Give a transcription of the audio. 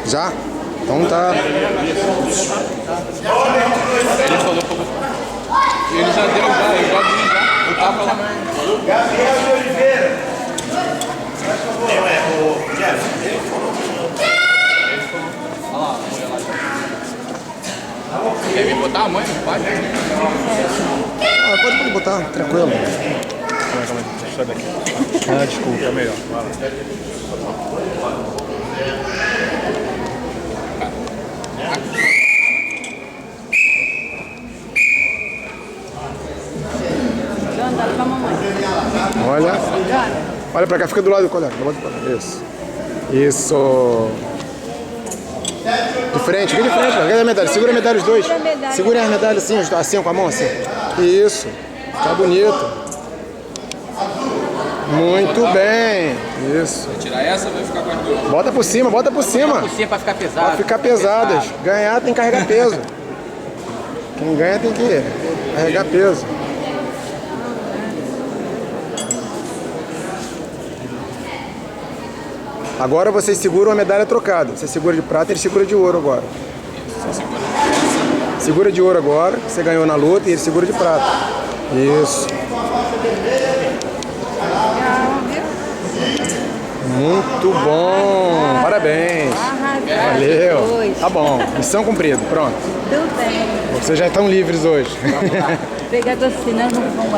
Já? Então tá. Ele falou pra você. Ele já deu, já. Eu já vi, já. Eu tava lá. Gabriel de Oliveira. O Jeff, ele falou. Olha lá, olha lá. Quer me botar a mãe no pai? Ah, pode botar, tranquilo. Calma aí, sai daqui. Ah, desculpa. É melhor, vai lá. Joana, dá pra mamãe. Olha. Joana. Olha pra cá, fica do lado do colega. Do lado do colega. Isso. Isso. De frente, fica de frente. Cadê a medalha? Segura a medalha os dois. Segura a medalha. Segura a medalha assim, assim com a mão assim. Isso. Tá bonito. Muito bem. Isso. Vou tirar essa ou vai ficar com as duas? Bota por cima, bota por cima. Por cima pra ficar pesado. Pra ficar pesadas. Ganhar tem que carregar peso. Quem ganha tem que carregar peso. Agora vocês seguram a medalha trocada. Você segura de prata e ele segura de ouro agora. Segura de ouro agora. Você ganhou na luta e ele segura de prata. Isso. Muito bom. Parabéns. Valeu. Tá bom. Missão cumprida. Pronto. Tudo bem. Vocês já estão livres hoje. Pegar docinho, não vamos